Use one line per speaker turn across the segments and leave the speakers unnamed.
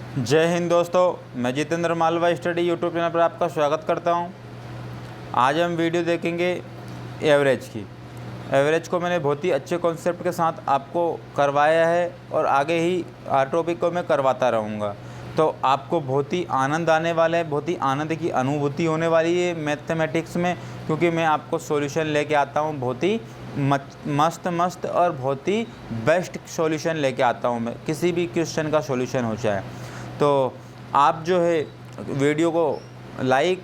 जय हिंद दोस्तों, मैं Jitendra Malwa study YouTube channel पर आपका स्वागत करता हूं। आज हम वीडियो देखेंगे एवरेज की। एवरेज को मैंने बहुत ही अच्छे कॉन्सेप्ट के साथ आपको करवाया है और आगे ही हर टॉपिक को मैं करवाता रहूँगा। तो आपको बहुत ही आनंद आने वाला है, बहुत ही आनंद की अनुभूति होने वाली है मैथमेटिक्स में, क्योंकि मैं आपको सॉल्यूशन लेके आता हूँ बहुत ही मस्त और बहुत ही बेस्ट सॉल्यूशन लेके आता हूँ मैं, किसी भी क्वेश्चन का सॉल्यूशन हो जाए। तो आप जो है वीडियो को लाइक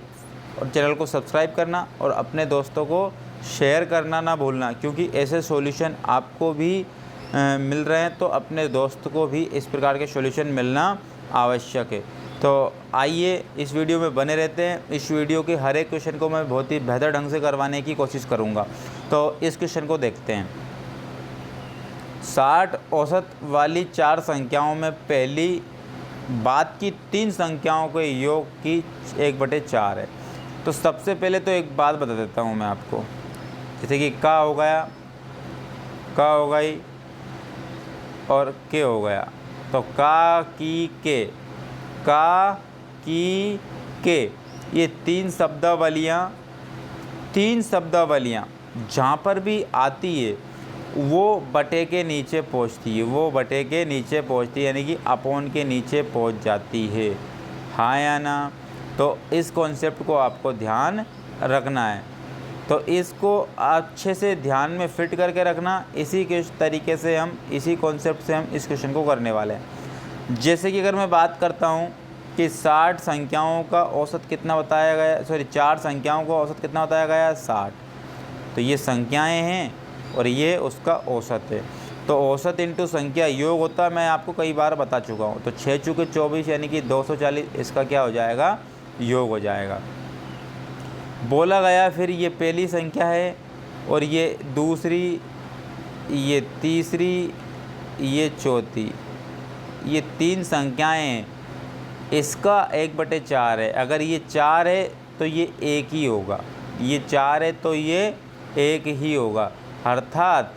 और चैनल को सब्सक्राइब करना और अपने दोस्तों को शेयर करना ना भूलना, क्योंकि ऐसे सॉल्यूशन आपको भी मिल रहे हैं तो अपने दोस्त को भी इस प्रकार के सॉल्यूशन मिलना आवश्यक है। तो आइए इस वीडियो में बने रहते हैं। इस वीडियो के हर एक क्वेश्चन को मैं बहुत ही बेहतर ढंग से करवाने की कोशिश करूँगा। तो इस क्वेश्चन को देखते हैं। 60 औसत वाली 4 संख्याओं में पहली बाद की 3 संख्याओं के योग की 1/4 है। तो सबसे पहले तो एक बात बता देता हूँ मैं आपको, जैसे कि का हो गया, का हो गई और के हो गया। तो का की के, का की के, ये 3 शब्दावलियाँ जहाँ पर भी आती है वो बटे के नीचे पहुँचती है, वो बटे के नीचे पहुँचती है, यानी कि अपॉन के नीचे पहुँच जाती है। हाँ या ना? तो इस कॉन्सेप्ट को आपको ध्यान रखना है। तो इसको अच्छे से ध्यान में फिट करके रखना। इसी के तरीके से हम, इसी कॉन्सेप्ट से हम इस क्वेश्चन को करने वाले हैं। जैसे कि अगर मैं बात करता हूँ कि 60 संख्याओं का औसत कितना बताया गया, 4 संख्याओं का औसत कितना बताया गया, 60। तो ये संख्याएँ हैं और ये उसका औसत है। तो औसत इंटू संख्या योग होता है, मैं आपको कई बार बता चुका हूँ। तो 6 चुके 24 यानी कि 240, इसका क्या हो जाएगा, योग हो जाएगा। बोला गया फिर ये पहली संख्या है और ये दूसरी, ये तीसरी, ये चौथी, ये 3 संख्याएँ हैं। इसका 1/4 है। अगर ये 4 है तो ये 1 ही होगा, ये 4 है तो ये 1 ही होगा। अर्थात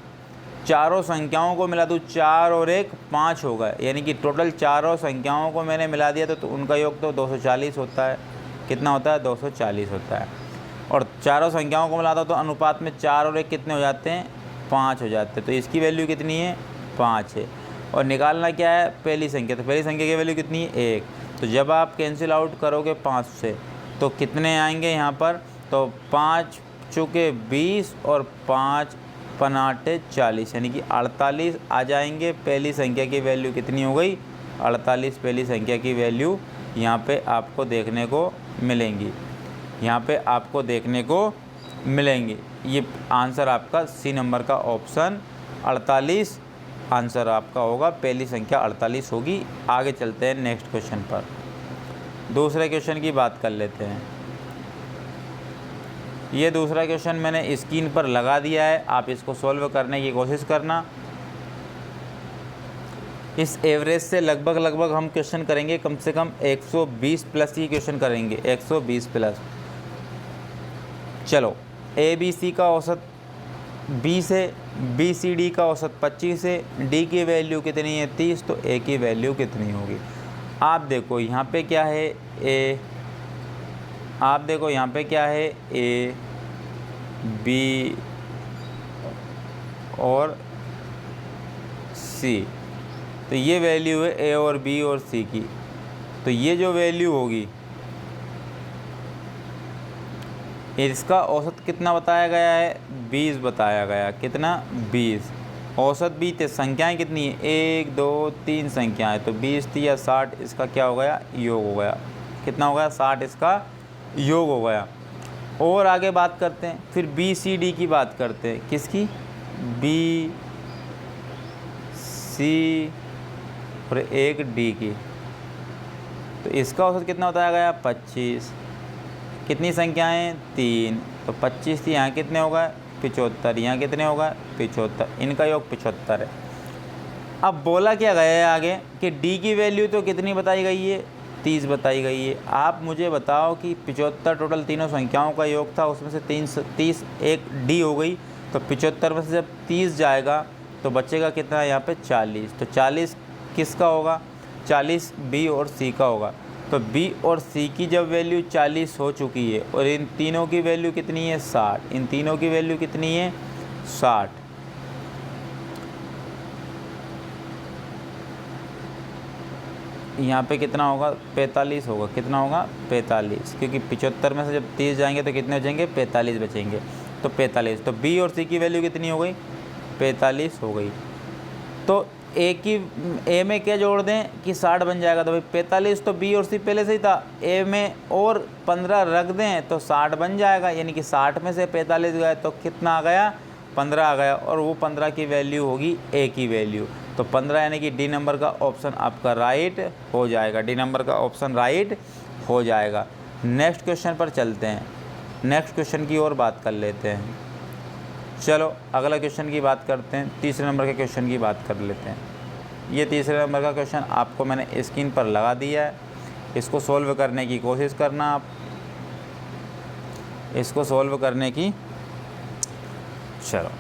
चारों संख्याओं को मिला दूँ, 4 और 1 5 होगा, यानी कि टोटल चारों संख्याओं को मैंने मिला दिया तो उनका योग तो 240 होता है। कितना होता है, 240 होता है। और चारों संख्याओं को मिला दो तो अनुपात में 4 और 1 कितने हो जाते हैं, 5 हो जाते हैं। तो इसकी वैल्यू कितनी है, 5 है। और निकालना क्या है, पहली संख्या। तो पहली संख्या की वैल्यू कितनी है, 1। तो जब आप कैंसिल आउट करोगे 5 से तो कितने आएंगे यहाँ पर, तो 5 चुके 20 और 5 पनाटे 40, यानी कि 48 आ जाएंगे। पहली संख्या की वैल्यू कितनी हो गई, 48 पहली संख्या की वैल्यू यहाँ पे आपको देखने को मिलेंगी, यहाँ पे आपको देखने को मिलेंगी। ये आंसर आपका सी नंबर का ऑप्शन 48 आंसर आपका होगा। पहली संख्या 48 होगी। आगे चलते हैं नेक्स्ट क्वेश्चन पर। दूसरे क्वेश्चन की बात कर लेते हैं। ये दूसरा क्वेश्चन मैंने स्क्रीन पर लगा दिया है, आप इसको सॉल्व करने की कोशिश करना। इस एवरेज से लगभग हम क्वेश्चन करेंगे, कम से कम 120 प्लस ही क्वेश्चन करेंगे, 120 प्लस। चलो, ABC का औसत 20 है, BCD का औसत 25 है, D की वैल्यू कितनी है, 30। तो A की वैल्यू कितनी होगी। आप देखो यहाँ पे क्या है, A, आप देखो यहाँ पे क्या है, A, B और C। तो ये वैल्यू है A और B और C की। तो ये जो वैल्यू होगी, इसका औसत कितना बताया गया है, 20 बताया गया। कितना, 20। औसत 20 है, संख्याएं कितनी है, 1 2 3 संख्याएं। तो 20 या 60, इसका क्या हो गया, योग हो गया। कितना हो गया, 60 इसका योग हो गया। और आगे बात करते हैं, फिर BCD की बात करते हैं। किसकी, B, C और एक D की। तो इसका औसत कितना बताया गया, 25। कितनी संख्याएं, 3। तो 25 थी, यहाँ कितने हो गए, 75। यहाँ कितने हो गए, 75। इनका योग 75 है। अब बोला क्या गया है आगे कि D की वैल्यू तो कितनी बताई गई है, 30 बताई गई है। आप मुझे बताओ कि 75 टोटल तीनों संख्याओं का योग था, उसमें से 30 एक D हो गई। तो 75 में से जब 30 जाएगा तो बचेगा कितना, यहाँ पे 40। तो 40 किसका होगा, 40 बी और सी का होगा। तो बी और सी की जब वैल्यू 40 हो चुकी है और इन तीनों की वैल्यू कितनी है 60, इन तीनों की वैल्यू कितनी है 60, यहाँ पे कितना होगा 45 होगा, कितना होगा 45, क्योंकि 75 में से जब 30 जाएंगे तो कितने बचेंगे 45 बचेंगे, तो 45। तो बी और सी की वैल्यू कितनी हो गई 45 हो गई। तो ए में क्या जोड़ दें कि 60 बन जाएगा, तो भाई 45 तो बी और सी पहले से ही था, ए में और 15 रख दें तो 60 बन जाएगा, यानी कि 60 में से 45 गए तो कितना आ गया 15 आ गया, और वो 15 की वैल्यू होगी ए की वैल्यू। तो 15 यानी कि डी नंबर का ऑप्शन आपका राइट हो जाएगा, डी नंबर का ऑप्शन राइट हो जाएगा। नेक्स्ट क्वेश्चन पर चलते हैं, नेक्स्ट क्वेश्चन की ओर बात कर लेते हैं। चलो अगला क्वेश्चन की बात करते हैं, तीसरे नंबर के क्वेश्चन की बात कर लेते हैं। ये तीसरे नंबर का क्वेश्चन आपको मैंने स्क्रीन पर लगा दिया है, इसको सोल्व करने की कोशिश करना आप, इसको सोल्व करने की। चलो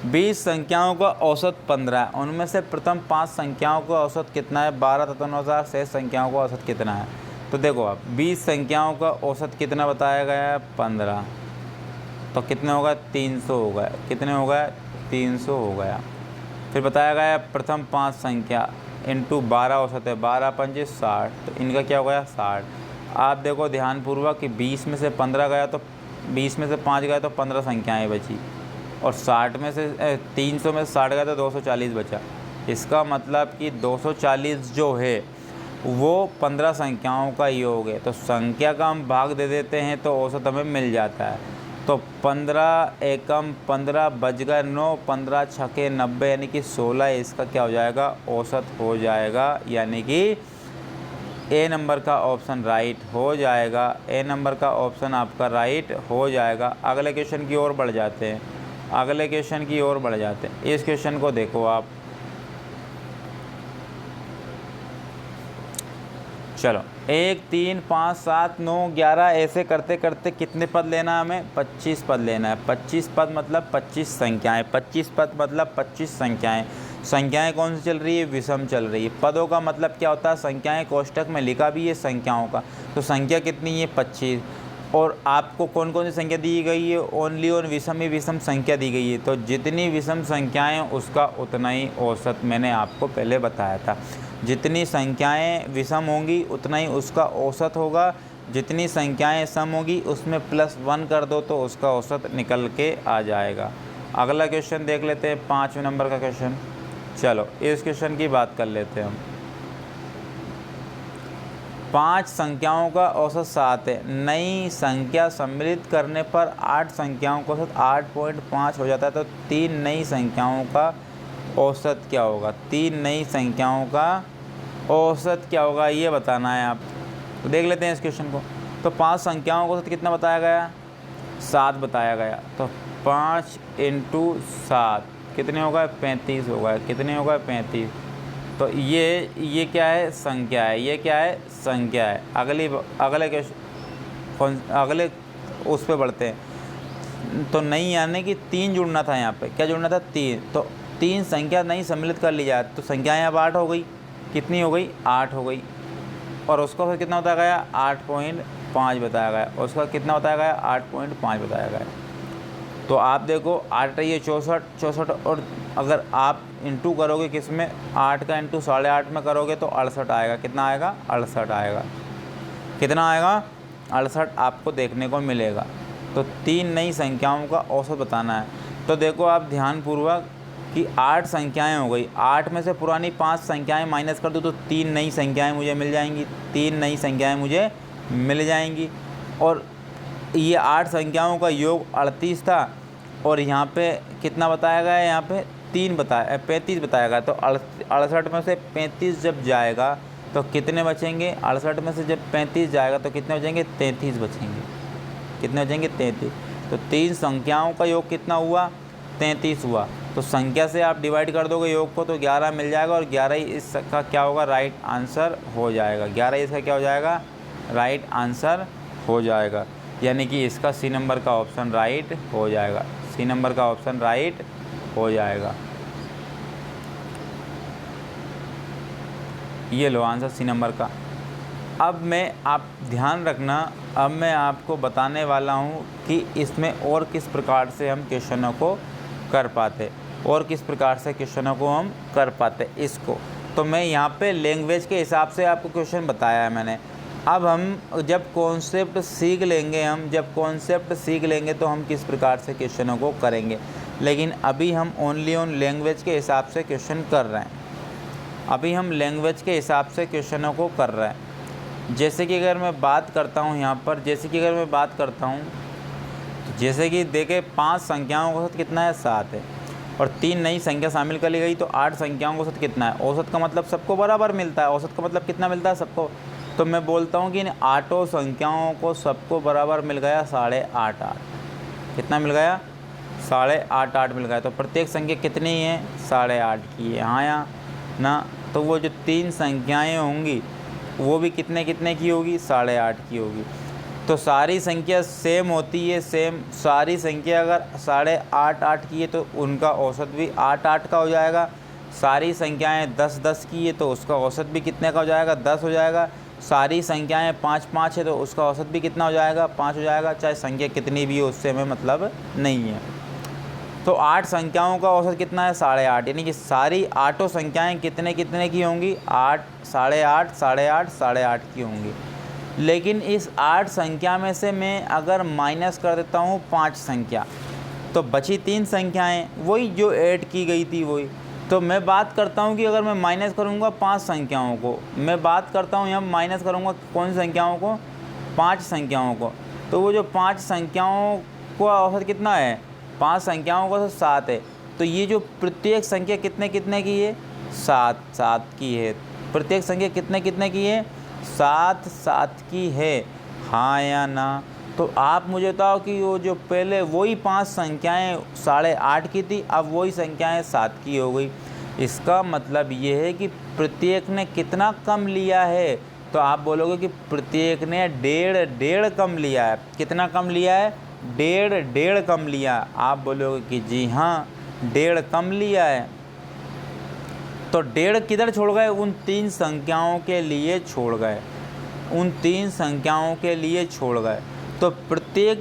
20 संख्याओं का औसत 15 है, उनमें से प्रथम 5 संख्याओं का औसत कितना है 12 तथा 9,000 शेष संख्याओं का औसत कितना है। तो देखो आप 20 संख्याओं का औसत कितना बताया गया है 15, तो कितने होगा 300 हो गया, कितने हो गया 300 हो गया। फिर बताया गया प्रथम 5 संख्या इंटू 12 औसत है, 12 पंजे 60, तो इनका क्या हो गया 60। आप देखो ध्यानपूर्वक कि 20 में से 15 गया तो 20 में से 5 गया तो 15 संख्याएँ बची, और 60 में से 300 में से 60 गया तो 240 बचा। इसका मतलब कि 240 जो है वो 15 संख्याओं का योग है, तो संख्या का हम भाग दे देते हैं तो औसत हमें मिल जाता है। तो 15 एकम 15 बज गए 9, 15 छके 90, यानी कि 16 इसका क्या हो जाएगा औसत हो जाएगा, यानी कि ए नंबर का ऑप्शन राइट हो जाएगा, ए नंबर का ऑप्शन आपका राइट हो जाएगा। अगले क्वेश्चन की ओर बढ़ जाते हैं, अगले क्वेश्चन की ओर बढ़ जाते हैं। इस क्वेश्चन को देखो आप, चलो 1 3 5 7 9 11 ऐसे करते करते कितने पद लेना है हमें 25 पद लेना है। 25 पद मतलब 25 संख्याएं, 25 पद मतलब 25 संख्याएं। संख्याएं कौन सी चल रही है विषम चल रही है। पदों का मतलब क्या होता है संख्याएं, कोष्टक में लिखा भी है संख्याओं का, तो संख्या कितनी है 25, और आपको कौन कौन सी संख्या दी गई है ओनली और विषम ही विषम संख्या दी गई है। तो जितनी विषम संख्याएं उसका उतना ही औसत, मैंने आपको पहले बताया था, जितनी संख्याएं विषम होंगी उतना ही उसका औसत होगा, जितनी संख्याएं सम होगी उसमें +1 कर दो तो उसका औसत निकल के आ जाएगा। अगला क्वेश्चन देख लेते हैं 5वें नंबर का क्वेश्चन। चलो इस क्वेश्चन की बात कर लेते हैं हम। 5 संख्याओं का औसत 7 है, नई संख्या सम्मिलित करने पर 8 संख्याओं का औसत 8.5 हो जाता है, तो 3 नई संख्याओं का औसत क्या होगा, 3 नई संख्याओं का औसत क्या होगा ये बताना है आप। तो देख लेते हैं इस क्वेश्चन को। तो 5 संख्याओं का औसत कितना बताया गया 7 बताया गया, तो 5 × 7 कितने होगा 35 होगा, कितने होगा 35। तो ये क्या है संख्या है, ये क्या है संख्या है। अगले उस पे बढ़ते हैं। तो नहीं यानी कि 3 जुड़ना था, यहाँ पे क्या जुड़ना था 3, तो 3 संख्या नहीं सम्मिलित कर ली जाए तो संख्याएँ अब 8 हो गई, कितनी हो गई 8 हो गई, और उसका फिर कितना बताया गया 8.5 बताया गया, उसका कितना बताया गया 8.5 बताया गया। तो आप देखो 8 रही है 64, और अगर आप इंटू करोगे किस में 8 का इंटू 8.5 में करोगे तो 68 आएगा, कितना आएगा 68 आएगा, कितना आएगा 68 आपको देखने को मिलेगा। तो 3 नई संख्याओं का औसत बताना है। तो देखो आप ध्यानपूर्वक कि 8 संख्याएं हो गई, 8 में से पुरानी 5 संख्याएं माइनस कर दूँ तो 3 नई संख्याएं मुझे मिल जाएंगी, 3 नई संख्याएं मुझे मिल जाएंगी। और ये 8 संख्याओं का योग 38 था, और यहाँ पे कितना बताया गया है, यहाँ पे 35 बताया गया। तो 68 में से 35 जब जाएगा तो कितने बचेंगे, 68 में से जब 35 जाएगा तो कितने बचेंगे 33 बचेंगे, कितने बचेंगे 33। तो 3 संख्याओं का योग कितना हुआ 33 हुआ। तो संख्या से आप डिवाइड कर दोगे योग को तो 11 मिल जाएगा, और 11 ही इसका क्या होगा राइट आंसर हो जाएगा, 11 इसका क्या हो जाएगा राइट आंसर हो जाएगा, यानी कि इसका सी नंबर का ऑप्शन राइट हो जाएगा, सी नंबर का ऑप्शन राइट हो जाएगा। ये लो आंसर सी नंबर का। अब मैं आप ध्यान रखना, अब मैं आपको बताने वाला हूँ कि इसमें और किस प्रकार से हम क्वेश्चनों को कर पाते, और किस प्रकार से क्वेश्चनों को हम कर पाते इसको। तो मैं यहाँ पे लैंग्वेज के हिसाब से आपको क्वेश्चन बताया है मैंने। अब हम जब कॉन्सेप्ट सीख लेंगे, तो हम किस प्रकार से क्वेश्चनों को करेंगे। लेकिन अभी हम ओनली ऑन लैंग्वेज के हिसाब से क्वेश्चन कर रहे हैं। अभी हम लैंग्वेज के हिसाब से क्वेश्चनों को कर रहे हैं। जैसे कि अगर मैं बात करता हूँ यहाँ पर, तो जैसे कि देखें 5 संख्याओं का औसत कितना है, 7 है, और 3 नई संख्या शामिल कर ली गई तो 8 संख्याओं का औसत कितना है। औसत का मतलब सबको बराबर मिलता है, औसत का मतलब कितना मिलता है सबको। तो मैं बोलता हूँ कि इन 8 संख्याओं को सबको बराबर मिल गया 8.5। कितना मिल गया, 8.5 मिल गया। तो प्रत्येक संख्या कितनी है, 8.5 की है। हाँ या ना। तो वो जो 3 संख्याएँ होंगी वो भी कितने की होगी, 8.5 की होगी। तो सारी संख्या सेम होती है, सारी संख्या अगर 8.5 की है तो उनका औसत भी 8.5 का हो जाएगा। सारी संख्याएं 10 की है तो उसका औसत भी कितने का हो जाएगा, 10 हो जाएगा। सारी संख्याएं 5 है तो उसका औसत भी कितना हो जाएगा, 5 हो जाएगा। चाहे संख्या कितनी भी हो उससे हमें मतलब नहीं है। तो 8 संख्याओं का औसत कितना है, 8.5, यानी कि सारी 8 संख्याएं कितने की होंगी, 8, 8.5 की होंगी। लेकिन इस 8 संख्या में से मैं अगर माइनस कर देता हूँ 5 संख्या, तो बची 3 संख्याएं, वही जो ऐड की गई थी वही। तो मैं बात करता हूँ कि अगर मैं माइनस करूँगा 5 संख्याओं को, मैं बात करता हूँ यहाँ माइनस करूँगा कौन सी संख्याओं को, 5 संख्याओं को। तो वो जो 5 संख्याओं का औसत कितना है, 5 संख्याओं का औसत 7 है। तो ये जो प्रत्येक संख्या कितने की है, 7 की है। प्रत्येक संख्या कितने की है, 7 की है। हाँ या ना। तो आप मुझे बताओ कि वो जो पहले वही 5 संख्याएं 8.5 की थी, अब वही संख्याएं 7 की हो गई। इसका मतलब ये है कि प्रत्येक ने कितना कम लिया है। तो आप बोलोगे कि प्रत्येक ने 1.5 कम लिया है। कितना कम लिया है, 1.5 कम लिया। आप बोलोगे कि जी हाँ 1.5 कम लिया है। तो 1.5 किधर छोड़ गए, उन 3 संख्याओं के लिए छोड़ गए, उन 3 संख्याओं के लिए छोड़ गए। तो प्रत्येक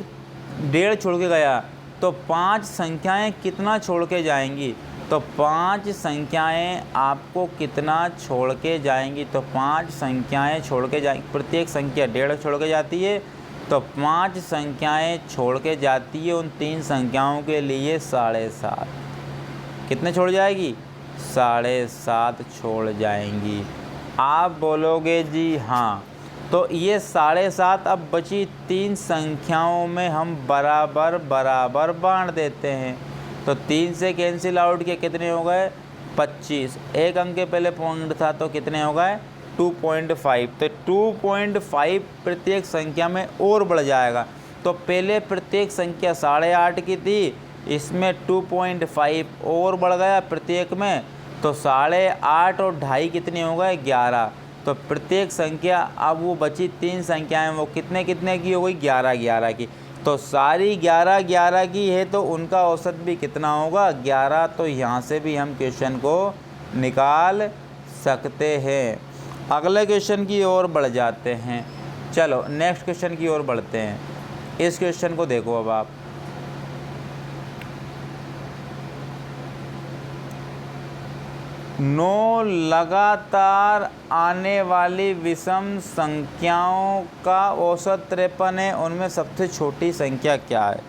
1.5 छोड़ के गया तो 5 संख्याएं कितना छोड़ के जाएंगी, तो 5 संख्याएं आपको कितना छोड़ के जाएंगी, तो 5 संख्याएं छोड़ के जाएंगी। प्रत्येक संख्या 1.5 छोड़ के जाती है, तो 5 संख्याएं छोड़ के जाती है उन 3 संख्याओं के लिए 7.5। कितने छोड़ जाएगी, 7.5 छोड़ जाएंगी। आप बोलोगे जी हाँ। तो ये 7.5 अब बची 3 संख्याओं में हम बराबर बांट देते हैं। तो 3 से कैंसिल आउट किए, कितने हो गए, 25। एक अंक के पहले पॉइंट था तो कितने हो गए, 2.5। तो 2.5 प्रत्येक संख्या में और बढ़ जाएगा। तो पहले प्रत्येक संख्या 8.5 की थी, इसमें 2.5 और बढ़ गया प्रत्येक में। तो 8.5 और 2.5 कितने हो गए, 11। तो प्रत्येक संख्या अब वो बची 3 संख्याएं वो कितने की हो गई, 11 की। तो सारी 11 की है तो उनका औसत भी कितना होगा, 11। तो यहाँ से भी हम क्वेश्चन को निकाल सकते हैं। अगले क्वेश्चन की ओर बढ़ जाते हैं। चलो नेक्स्ट क्वेश्चन की ओर बढ़ते हैं। इस क्वेश्चन को देखो अब आप, 9 लगातार आने वाली विषम संख्याओं का औसत 53 है, उनमें सबसे छोटी संख्या क्या है।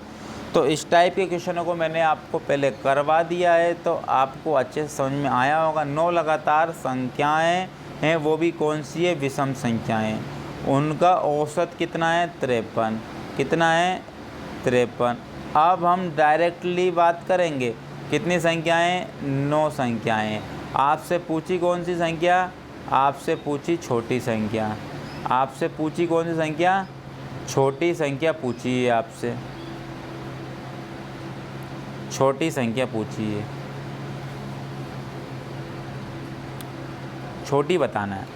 तो इस टाइप के क्वेश्चनों को मैंने आपको पहले करवा दिया है, तो आपको अच्छे से समझ में आया होगा। 9 लगातार संख्याएं हैं, वो भी कौन सी है, विषम संख्याएं। उनका औसत कितना है, 53। कितना है, 53। अब हम डायरेक्टली बात करेंगे, कितनी संख्याएं, 9 संख्याएं। आपसे पूछी कौन सी संख्या, आपसे पूछी छोटी संख्या। आपसे पूछी कौन सी संख्या, छोटी संख्या पूछी है आपसे, छोटी संख्या पूछी है, छोटी बताना है।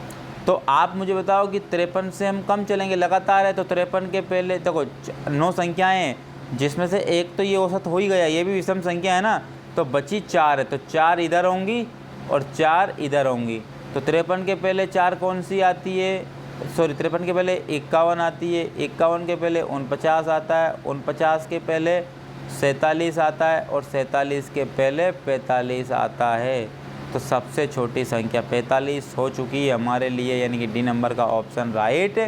तो आप मुझे बताओ कि 53 से हम कम चलेंगे, लगातार है तो 53 के पहले देखो 9 संख्याएं हैं, जिसमें से एक तो ये औसत हो ही गया, ये भी विषम संख्या है ना। तो बची 4 है, तो 4 इधर होंगी और 4 इधर होंगी। तो 53 के पहले 4 कौन सी आती है, सॉरी 53 के पहले 51 आती है, 51 के पहले 49 आता है, 49 के पहले 47 आता है और 47 के पहले 45 आता है। तो सबसे छोटी संख्या 45 हो चुकी है हमारे लिए, यानी कि डी नंबर का ऑप्शन राइट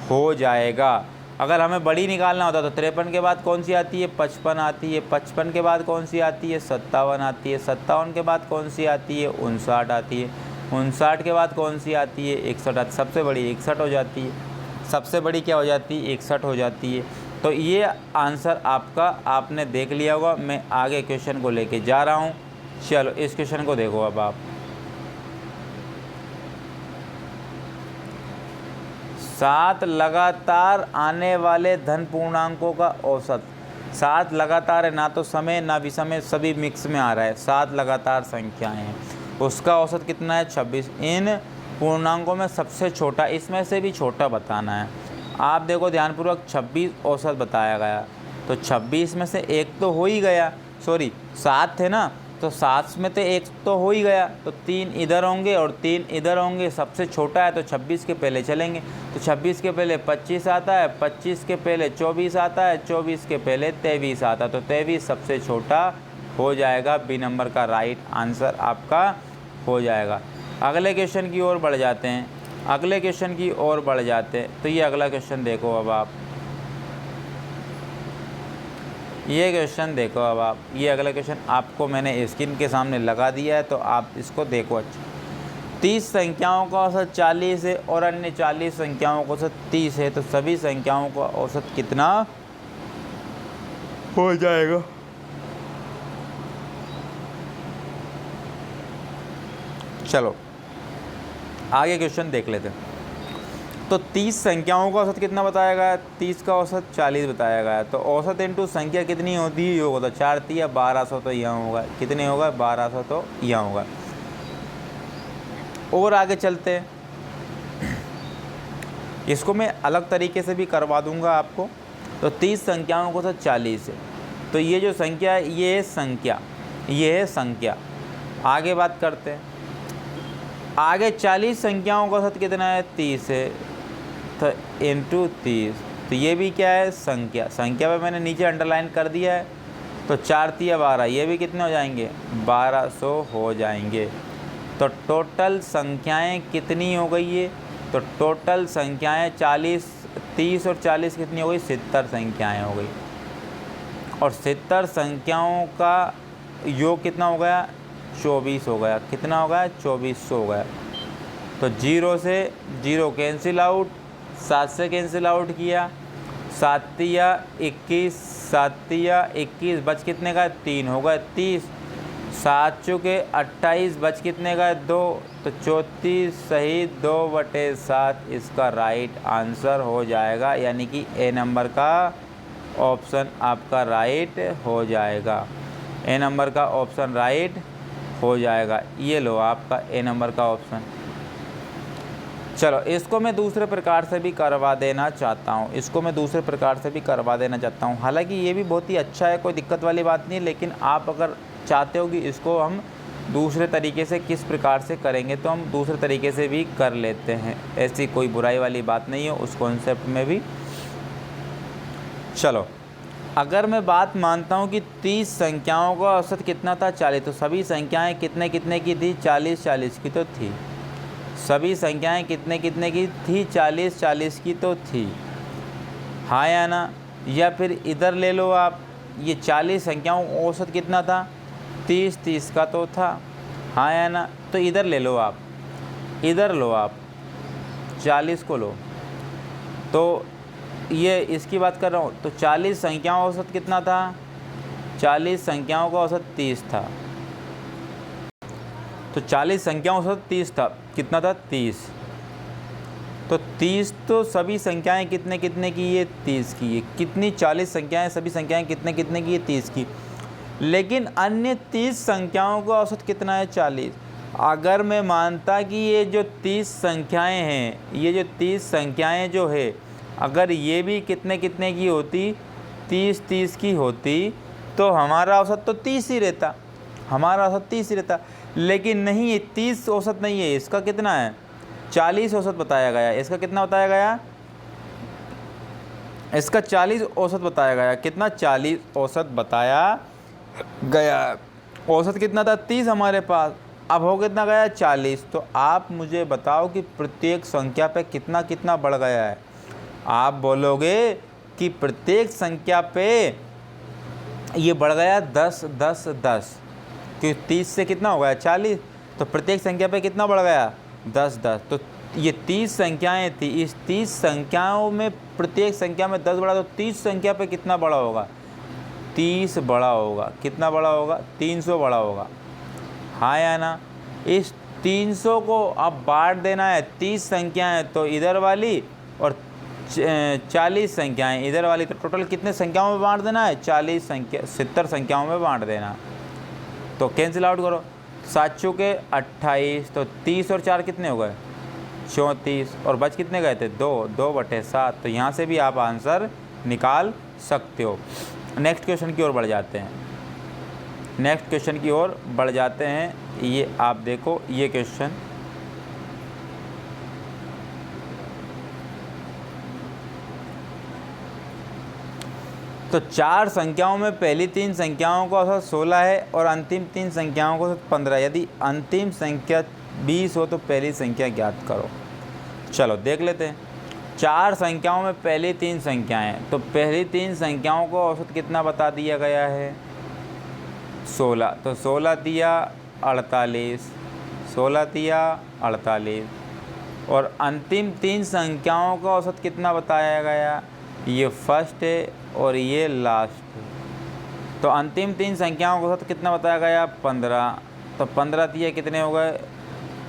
हो जाएगा। अगर हमें बड़ी निकालना होता तो 53 के बाद कौन सी आती है, 55 आती है, 55 के बाद कौन सी आती है, 57 आती है, 57 के बाद कौन सी आती है, 59 आती है, 59 के बाद कौन सी आती है, 61 आती है, सबसे बड़ी 61 हो जाती है, सबसे बड़ी क्या हो जाती है, 61 हो जाती है। तो ये आंसर आपका आपने देख लिया होगा। मैं आगे क्वेश्चन को लेके जा रहा हूँ। चलो इस क्वेश्चन को देखो अब आप। 7 लगातार आने वाले धन पूर्णांकों का औसत। 7 लगातार है, ना तो समय ना विषम, सभी मिक्स में आ रहा है। 7 लगातार संख्याएं हैं, उसका औसत कितना है, 26। इन पूर्णांकों में सबसे छोटा, इसमें से भी छोटा बताना है। आप देखो ध्यानपूर्वक, 26 औसत बताया गया, तो 26 में से एक तो हो ही गया, सॉरी 7 थे ना, तो 7 में तो एक तो हो ही गया, तो 3 इधर होंगे और 3 इधर होंगे। सबसे छोटा है तो 26 के पहले चलेंगे, तो 26 के पहले 25 आता है, 25 के पहले 24 आता है, 24 के पहले 23 आता है, तो 23 सबसे छोटा हो जाएगा। बी नंबर का राइट आंसर आपका हो जाएगा। अगले क्वेश्चन की ओर बढ़ जाते हैं, अगले क्वेश्चन की ओर बढ़ जाते हैं। तो ये अगला क्वेश्चन देखो अब आप, ये क्वेश्चन देखो अब आप, ये अगला क्वेश्चन आपको मैंने स्क्रीन के सामने लगा दिया है, तो आप इसको देखो अच्छा। 30 संख्याओं का औसत 40 है और अन्य 40 संख्याओं का औसत 30 है, तो सभी संख्याओं का औसत कितना हो जाएगा। चलो आगे क्वेश्चन देख लेते हैं। तो 30 संख्याओं का औसत कितना बताया गया है, 30 का औसत 40 बताया गया है। तो औसत इनटू संख्या कितनी होती है, योग होता 4 3 1200, तो यहाँ होगा कितने होगा, 1200, तो यहाँ होगा। और आगे चलते हैं, इसको मैं अलग तरीके से भी करवा दूंगा आपको। तो 30 संख्याओं का औसत 40 है, तो ये जो संख्या है ये है संख्या, ये है संख्या। आगे बात करते हैं, आगे 40 संख्याओं का औसत कितना है, 30 है, तो इंटू 30, तो ये भी क्या है, संख्या। संख्या पे मैंने नीचे अंडरलाइन कर दिया है, तो 4 3 12, ये भी कितने हो जाएंगे, 1200 हो जाएंगे। तो टोटल संख्याएं कितनी हो गई है, तो टोटल संख्याएं 40, 30 और 40 कितनी हो गई, 70 संख्याएं हो गई। और 70 संख्याओं का योग कितना हो गया, 24 हो गया। कितना हो गया, 2400 हो गया। तो 0 से 0 कैंसिल आउट, 7 से कैंसिल आउट किया, 7 तिया 21, 7 तिया 21, बच कितने का, 3 हो गए 30, 7 चुके 28, बच कितने का, 2, तो 34 सही 2/7 इसका राइट आंसर हो जाएगा, यानी कि ए नंबर का ऑप्शन आपका राइट हो जाएगा। ए नंबर का ऑप्शन राइट हो जाएगा। ये लो आपका ए नंबर का ऑप्शन। चलो इसको मैं दूसरे प्रकार से भी करवा देना चाहता हूँ, इसको मैं दूसरे प्रकार से भी करवा देना चाहता हूँ। हालांकि ये भी बहुत ही अच्छा है, कोई दिक्कत वाली बात नहीं है, लेकिन आप अगर चाहते हो कि इसको हम दूसरे तरीके से किस प्रकार से करेंगे, तो हम दूसरे तरीके से भी कर लेते हैं, ऐसी कोई बुराई वाली बात नहीं है उस कॉन्सेप्ट में भी। चलो अगर मैं बात मानता हूँ कि 30 संख्याओं का औसत कितना था, 40, तो सभी संख्याएं कितने कितने की थी, 40 40 की तो थी। सभी संख्याएं कितने कितने की थी, 40 40 की तो थी, हाँ या ना। या फिर इधर ले लो आप, ये 40 संख्याओं का औसत कितना था, 30 30 का तो था, हाँ या ना। तो इधर ले लो आप, इधर लो आप 40 को लो, तो ये इसकी बात कर रहा हूँ। तो 40 संख्याओं का औसत कितना था, 40 संख्याओं का औसत 30 था, तो 40 संख्याओं का औसत 30 था, कितना था, 30। तो 30 तो सभी संख्याएं कितने कितने की, ये 30 की, ये कितनी 40 संख्याएं, सभी संख्याएं कितने कितने की, ये 30 की। लेकिन अन्य 30 संख्याओं का औसत कितना है, 40। अगर मैं मानता कि ये जो 30 संख्याएं हैं, ये जो 30 संख्याएं जो है, अगर ये भी कितने कितने की होती, 30 30 की होती, तो हमारा औसत तो 30 ही रहता, हमारा औसत 30 ही रहता। लेकिन नहीं, ये 30 औसत नहीं है, इसका कितना है 40 औसत बताया गया। इसका कितना बताया गया, इसका 40 औसत बताया गया। कितना 40 औसत बताया गया। औसत कितना था 30 हमारे पास, अब हो कितना गया 40। तो आप मुझे बताओ कि प्रत्येक संख्या पे कितना कितना बढ़ गया है। आप बोलोगे कि प्रत्येक संख्या पे ये बढ़ गया 10 10 10, क्योंकि 30 से कितना हो गया 40, तो प्रत्येक संख्या पे कितना बढ़ गया 10 10। तो ये 30 संख्याएं थी, इस 30 संख्याओं में प्रत्येक संख्या में 10 बढ़ा, तो 30 संख्या पे कितना बड़ा होगा 30 बड़ा होगा। कितना बड़ा होगा 300 बड़ा होगा, हाँ या ना। इस 300 को अब बांट देना है, 30 संख्याएं तो इधर वाली और 40 संख्याएं इधर वाली, तो टोटल कितने संख्याओं में बांट देना है 40 संख्या 70 संख्याओं में बांट देना। तो कैंसिल आउट करो, 7 चौके 28, तो 30 और 4 कितने हो गए 34, और बच कितने गए थे 2 2/7। तो यहाँ से भी आप आंसर निकाल सकते हो। नेक्स्ट क्वेश्चन की ओर बढ़ जाते हैं, नेक्स्ट क्वेश्चन की ओर बढ़ जाते हैं। ये आप देखो, ये क्वेश्चन तो 4 संख्याओं में पहली 3 संख्याओं का औसत 16 है और अंतिम 3 संख्याओं का औसत 15। यदि अंतिम संख्या 20 हो तो पहली संख्या ज्ञात करो। चलो देख लेते हैं। 4 संख्याओं में पहली 3 संख्याएं, तो पहली 3 संख्याओं का औसत कितना बता दिया गया है 16, तो 16 दिया 48, 16 दिया 48, और अंतिम 3 संख्याओं का औसत कितना बताया गया, ये फर्स्ट है और ये लास्ट है। तो अंतिम 3 संख्याओं का औसत कितना बताया गया 15, तो 15 दिया कितने हो गए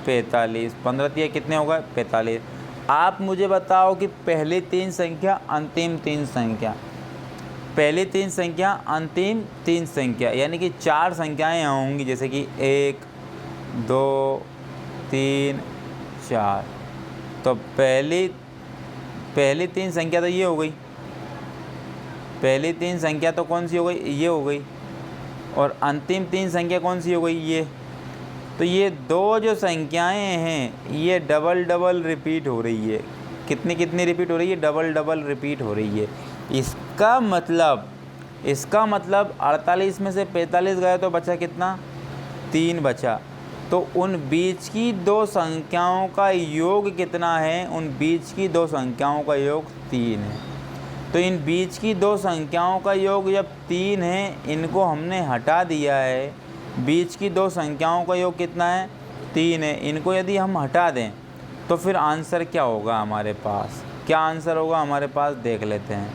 45, 15 दिया कितने हो गए 45। आप मुझे बताओ कि पहली 3 संख्या अंतिम 3 संख्या, पहली 3 संख्या अंतिम 3 संख्या, यानी कि 4 संख्याएं होंगी, जैसे कि 1 2 3 4। तो पहली 3 संख्या तो ये हो गई, पहली 3 संख्या तो कौन सी हो गई ये हो गई, और अंतिम 3 संख्या कौन सी हो गई ये। तो ये दो जो संख्याएं हैं ये डबल डबल रिपीट हो रही है। कितनी कितनी रिपीट हो रही है, डबल डबल रिपीट हो रही है। इसका मतलब 48 में से 45 गए तो बचा कितना 3 बचा। तो उन बीच की 2 संख्याओं का योग कितना है, उन बीच की 2 संख्याओं का योग 3 है। तो इन बीच की 2 संख्याओं का योग जब 3 है, इनको हमने हटा दिया है। बीच की 2 संख्याओं का योग कितना है 3 है, इनको यदि हम हटा दें तो फिर आंसर क्या होगा हमारे पास, क्या आंसर होगा हमारे पास देख लेते हैं।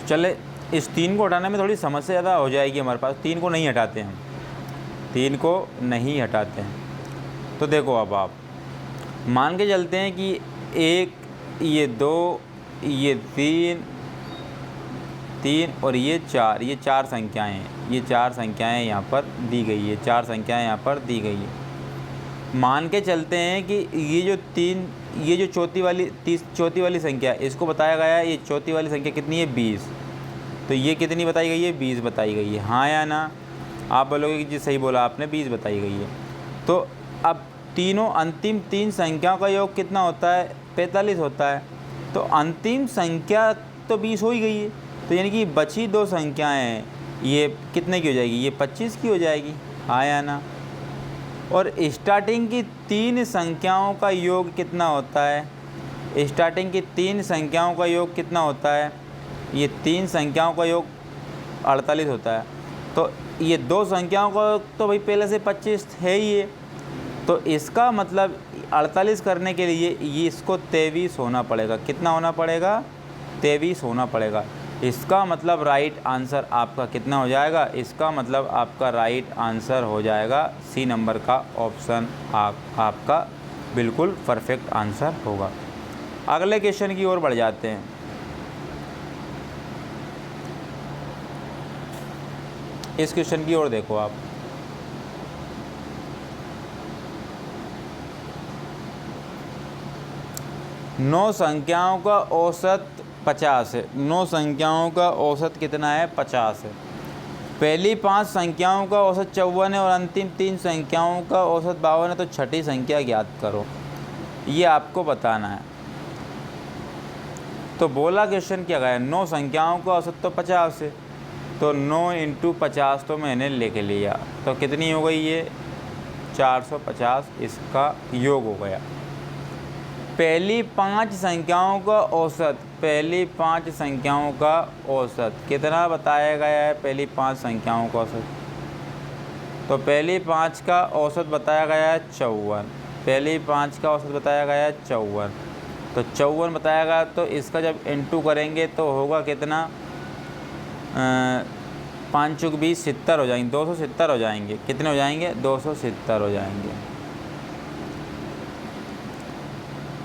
चले, इस 3 को हटाने में थोड़ी समस्या ज़्यादा हो जाएगी हमारे पास। 3 को नहीं हटाते हम, 3 को नहीं हटाते हैं। तो देखो अब आप मान के चलते हैं कि 1 ये 2 ये 3 और ये 4, ये 4 संख्याएं हैं, ये 4 संख्याएं यहाँ पर दी गई है, 4 संख्याएं यहाँ पर दी गई है। मान के चलते हैं कि ये जो चौथी वाली संख्या इसको बताया गया है, ये चौथी वाली संख्या कितनी है 20। तो ये कितनी बताई गई है 20 बताई गई है, हाँ या ना। आप बोलोगे कि जी सही बोला आपने 20 बताई गई है। तो अब तीनों अंतिम 3 संख्याओं का योग कितना होता है 45 होता है। तो अंतिम संख्या तो 20 हो ही गई है, तो यानी कि बची 2 संख्याएं हैं, ये कितने की हो जाएगी, ये 25 की हो जाएगी, हाँ या ना। और स्टार्टिंग की 3 संख्याओं का योग कितना होता है, स्टार्टिंग की 3 संख्याओं का योग कितना होता है, ये 3 संख्याओं का योग 48 होता है। तो ये 2 संख्याओं का तो भाई पहले से 25 है ही है। तो इसका मतलब 48 करने के लिए ये इसको 23 होना पड़ेगा। कितना होना पड़ेगा 23 होना पड़ेगा। इसका मतलब राइट आंसर आपका कितना हो जाएगा, इसका मतलब आपका राइट आंसर हो जाएगा सी नंबर का ऑप्शन आपका बिल्कुल परफेक्ट आंसर होगा। अगले क्वेश्चन की ओर बढ़ जाते हैं। इस क्वेश्चन की ओर देखो आप, नौ संख्याओं का औसत 50 है। 9 संख्याओं का औसत कितना है 50 है। पहली 5 संख्याओं का औसत 54 है और अंतिम 3 संख्याओं का औसत 52 है, तो छठी संख्या ज्ञात करो। ये आपको बताना है। तो बोला क्वेश्चन क्या गया, 9 संख्याओं का औसत तो 50 है, तो 9 × 50 तो मैंने लिख लिया, तो कितनी हो गई ये 450, इसका योग हो गया। पहली 5 संख्याओं का औसत, पहली 5 संख्याओं का औसत कितना बताया गया है, पहली 5 संख्याओं का औसत, तो पहली 5 का औसत बताया गया है 54, पहली 5 का औसत बताया गया है 54, तो 54 बताया गया, तो इसका जब इंटू करेंगे तो होगा कितना, 5 × 20 70 हो जाएंगे, 270 हो जाएंगे, कितने हो जाएंगे 270 हो जाएंगे।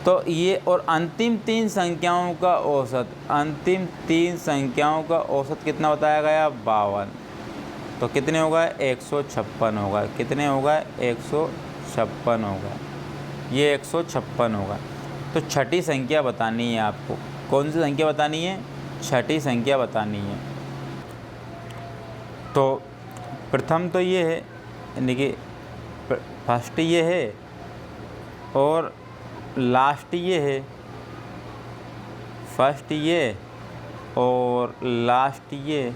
तो ये और अंतिम 3 संख्याओं का औसत, अंतिम 3 संख्याओं का औसत कितना बताया गया 52, तो कितने होगा 156 होगा, कितने होगा 156 होगा, ये 156 होगा। तो छठी संख्या बतानी है आपको, कौन सी संख्या बतानी है, छठी संख्या बतानी है। तो प्रथम तो ये है, यानी कि फर्स्ट ये है और लास्ट ये है, फर्स्ट ये और लास्ट ये।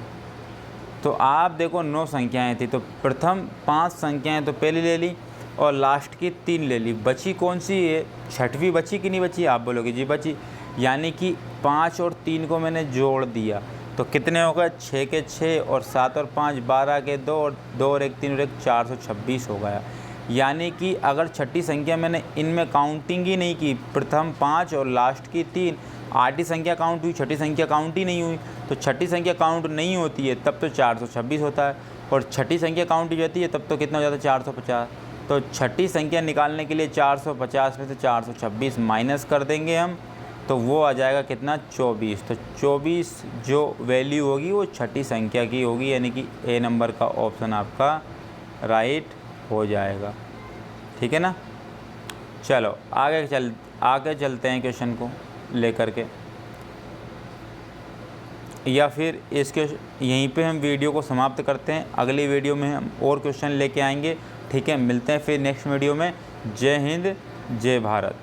तो आप देखो 9 संख्याएं थी, तो प्रथम 5 संख्याएं तो पहले ले ली और लास्ट की 3 ले ली, बची कौन सी है, छठवीं बची कि नहीं बची, आप बोलोगे जी बची, यानी कि 5 और 3 को मैंने जोड़ दिया, तो कितने होगा 6 के 6 और 7 और 5 12 के 2 और 2 और 1 3 और 1 426 हो गया। यानी कि अगर छठी संख्या मैंने इनमें काउंटिंग ही नहीं की, प्रथम 5 और लास्ट की 3, आठी संख्या काउंट हुई, छठी संख्या काउंट ही नहीं हुई, तो छठी संख्या काउंट नहीं होती है तब तो 426 होता है, और छठी संख्या काउंट हो जाती है तब तो कितना हो जाता है 450। तो छठी संख्या निकालने के लिए 450 में से 426 माइनस कर देंगे हम, तो वो आ जाएगा कितना 24। तो 24 जो वैल्यू होगी वो छठी संख्या की होगी, यानी कि ए नंबर का ऑप्शन आपका राइट हो जाएगा। ठीक है ना। चलो आगे चलते हैं क्वेश्चन को लेकर के, या फिर इसके यहीं पे हम वीडियो को समाप्त करते हैं। अगली वीडियो में हम और क्वेश्चन लेके आएंगे। ठीक है, मिलते हैं फिर नेक्स्ट वीडियो में। जय हिंद, जय भारत।